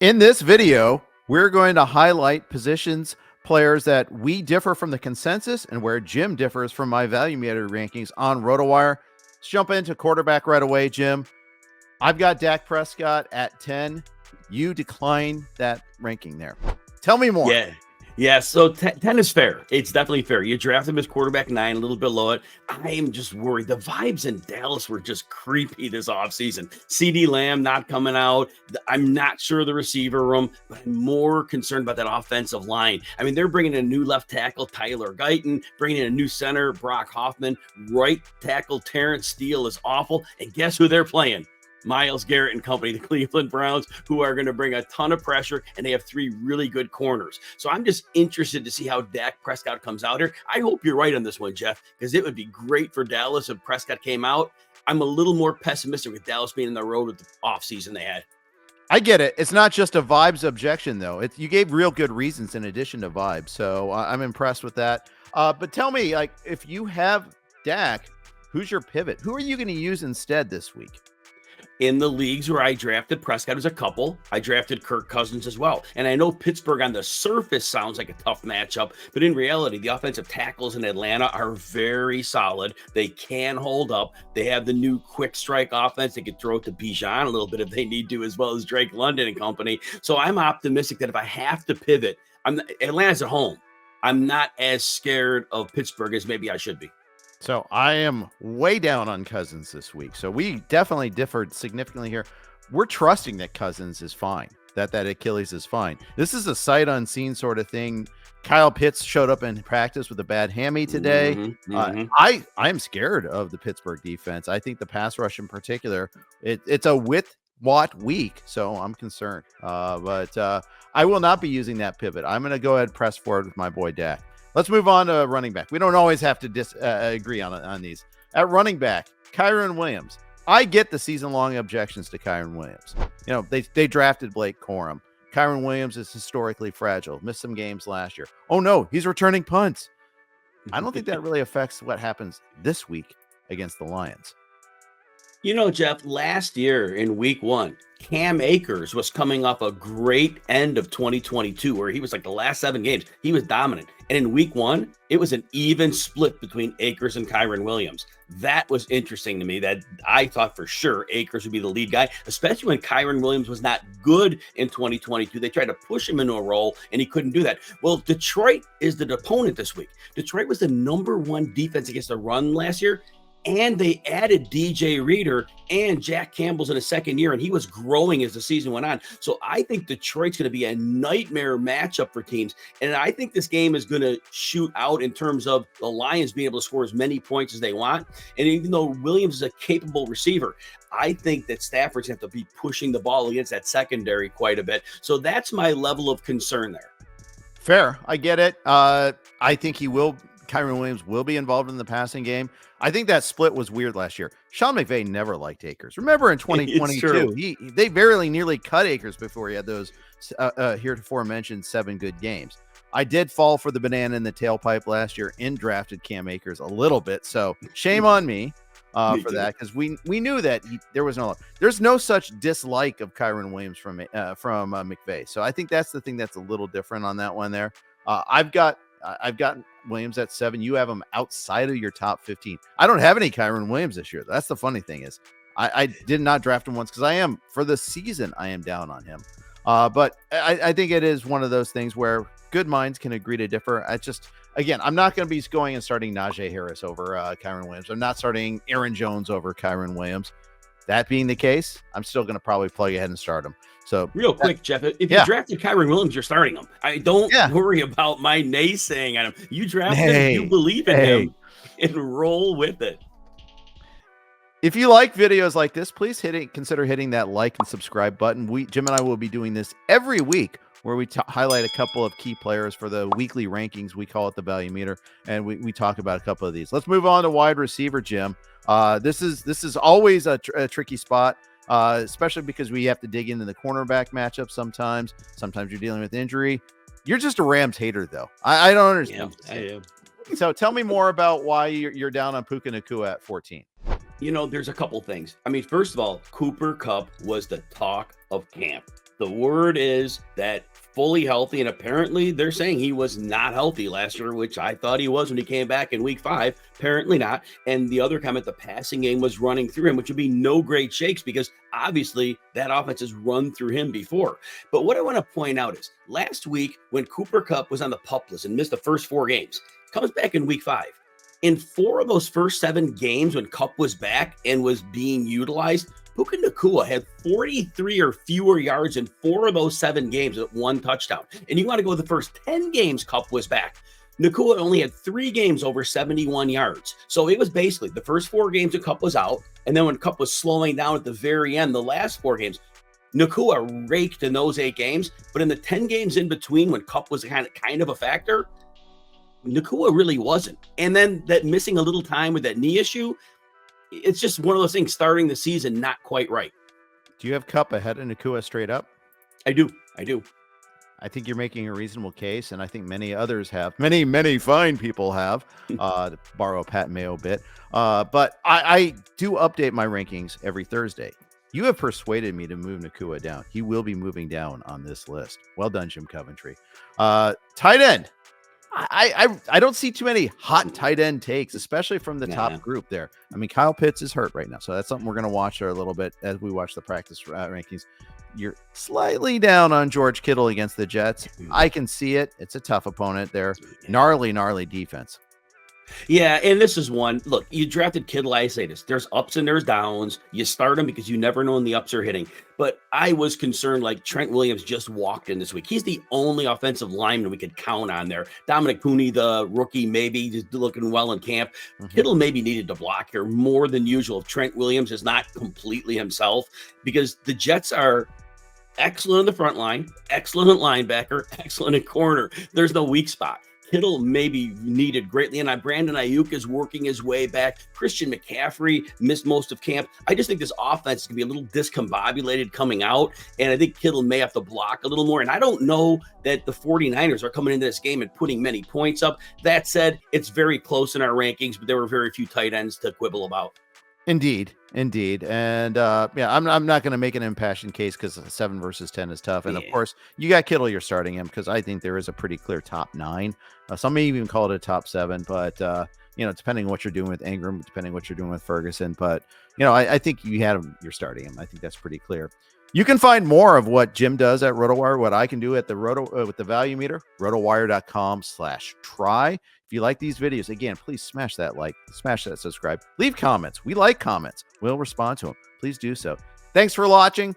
In this video, we're going to highlight positions, players that we differ from the consensus and where Jim differs from my value meter rankings on Rotowire. Let's jump into quarterback right away, Jim. I've got Dak Prescott at 10. You decline that ranking there. Tell me more. Yeah. So 10 is fair. It's definitely fair. You draft him as quarterback 9, a little below it. I am just worried. The vibes in Dallas were just creepy this offseason. CeeDee Lamb not coming out. I'm not sure the receiver room, but I'm more concerned about that offensive line. I mean, they're bringing in a new left tackle, Tyler Guyton, bringing in a new center, Brock Hoffman. Right tackle, Terrence Steele is awful. And guess who they're playing? Myles Garrett and company, the Cleveland Browns, who are going to bring a ton of pressure, and they have 3 really good corners. So I'm just interested to see how Dak Prescott comes out here. I hope you're right on this one, Jeff, because it would be great for Dallas if Prescott came out. I'm a little more pessimistic with Dallas being in the road with the offseason they had. I get it. It's not just a vibes objection, though. You gave real good reasons in addition to vibes, so I'm impressed with that. But tell me, like, if you have Dak, who's your pivot? Who are you going to use instead this week? In the leagues where I drafted Prescott as a couple, I drafted Kirk Cousins as well. And I know Pittsburgh on the surface sounds like a tough matchup, but in reality, the offensive tackles in Atlanta are very solid. They can hold up. They have the new quick strike offense. They could throw it to Bijan a little bit if they need to, as well as Drake London and company. So I'm optimistic that if I have to pivot, Atlanta's at home. I'm not as scared of Pittsburgh as maybe I should be. So I am way down on Cousins this week. So we definitely differed significantly here. We're trusting that Cousins is fine, that Achilles is fine. This is a sight unseen sort of thing. Kyle Pitts showed up in practice with a bad hammy today. I am scared of the Pittsburgh defense. I think the pass rush in particular, it's a what week, so I'm concerned. But I will not be using that pivot. I'm going to go ahead and press forward with my boy Dak. Let's move on to running back. We don't always have to agree on these. At running back, Kyren Williams. I get the season-long objections to Kyren Williams. You know, they drafted Blake Corum. Kyren Williams is historically fragile. Missed some games last year. Oh, no, he's returning punts. I don't think that really affects what happens this week against the Lions. You know, Jeff, last year in week 1, Cam Akers was coming off a great end of 2022 where he was like the last 7 games. He was dominant. And in week 1, it was an even split between Akers and Kyren Williams. That was interesting to me, that I thought for sure Akers would be the lead guy, especially when Kyren Williams was not good in 2022. They tried to push him into a role, and he couldn't do that. Well, Detroit is the opponent this week. Detroit was the #1 defense against the run last year. And they added DJ Reader and Jack Campbell's in his second year, and he was growing as the season went on. So I think Detroit's going to be a nightmare matchup for teams. And I think this game is going to shoot out in terms of the Lions being able to score as many points as they want. And even though Williams is a capable receiver, I think that Stafford's going to have to be pushing the ball against that secondary quite a bit. So that's my level of concern there. Fair. I get it. I think Kyren Williams will be involved in the passing game. I think that split was weird last year. Sean McVay never liked Akers. Remember in 2022, they very nearly cut Akers before he had those heretofore mentioned 7 good games. I did fall for the banana in the tailpipe last year and drafted Cam Akers a little bit. So shame on me for that, because we knew that there's no such dislike of Kyren Williams from McVay. So I think that's the thing that's a little different on that one there. I've got Williams at 7. You have him outside of your top 15. I don't have any Kyren Williams this year. That's the funny thing is I did not draft him once because for the season, I am down on him. But I think it is one of those things where good minds can agree to differ. I'm not going to be going and starting Najee Harris over Kyren Williams. I'm not starting Aaron Jones over Kyren Williams. That being the case, I'm still going to probably plug ahead and start him. So real quick, Jeff, if you drafted Kyren Williams, you're starting him. I don't worry about my naysaying on him. You drafted him, you believe in him, and roll with it. If you like videos like this, please consider hitting that like and subscribe button. Jim and I will be doing this every week, where we highlight a couple of key players for the weekly rankings. We call it the value meter, and we talk about a couple of these. Let's move on to wide receiver, Jim. This is always a tricky spot. Especially because we have to dig into the cornerback matchup sometimes. Sometimes you're dealing with injury. You're just a Rams hater, though. I don't understand. Yeah, I am. So tell me more about why you're down on Puka Nacua at 14. You know, there's a couple things. I mean, first of all, Cooper Kupp was the talk of camp. The word is that fully healthy, and apparently they're saying he was not healthy last year, which I thought he was when he came back in week 5. Apparently not. And the other comment, the passing game was running through him, which would be no great shakes because obviously that offense has run through him before. But what I want to point out is last week when Kupp was on the PUP list and missed the first 4 games, comes back in week 5. In 4 of those first 7 games when Kupp was back and was being utilized, Puka had 43 or fewer yards in 4 of those 7 games with 1 touchdown. And you want to go the first 10 games Kupp was back. Nakua only had 3 games over 71 yards. So it was basically the first 4 games when Kupp was out. And then when Kupp was slowing down at the very end, the last 4 games, Nakua raked in those 8 games. But in the 10 games in between when Kupp was kind of a factor, Nakua really wasn't. And then that missing a little time with that knee issue, it's just one of those things starting the season not quite right. Do you have Kupp ahead of Nakua straight up? I do. I think you're making a reasonable case, and I think many others have. Many fine people have, to borrow a Pat Mayo bit. But I do update my rankings every Thursday. You have persuaded me to move Nakua down. He will be moving down on this list. Well done, Jim Coventry. Tight end. I don't see too many hot tight end takes, especially from the top group there. I mean, Kyle Pitts is hurt right now, so that's something we're going to watch there a little bit as we watch the practice rankings. You're slightly down on George Kittle against the Jets. I can see it. It's a tough opponent there. Gnarly defense. Yeah, and this is one. Look, you drafted Kittle. I say this. There's ups and there's downs. You start him because you never know when the ups are hitting. But I was concerned, like Trent Williams just walked in this week. He's the only offensive lineman we could count on there. Dominic Pooney, the rookie, maybe just looking well in camp. Kittle maybe needed to block here more than usual if Trent Williams is not completely himself, because the Jets are excellent in the front line, excellent at linebacker, excellent at corner. There's no weak spot. Kittle maybe needed greatly, and Brandon Ayuk is working his way back. Christian McCaffrey missed most of camp. I just think this offense is going to be a little discombobulated coming out, and I think Kittle may have to block a little more. And I don't know that the 49ers are coming into this game and putting many points up. That said, it's very close in our rankings, but there were very few tight ends to quibble about. Indeed. And I'm not going to make an impassioned case because 7 versus 10 is tough. And of course, you got Kittle, you're starting him because I think there is a pretty clear top 9. Some may even call it a top 7, but depending on what you're doing with Ingram, depending on what you're doing with Ferguson. But, I think you had him, you're starting him. I think that's pretty clear. You can find more of what Jim does at Rotowire, what I can do at the with the value meter, rotowire.com/try. If you like these videos, again, please smash that like, smash that subscribe, leave comments. We like comments. We'll respond to them. Please do so. Thanks for watching.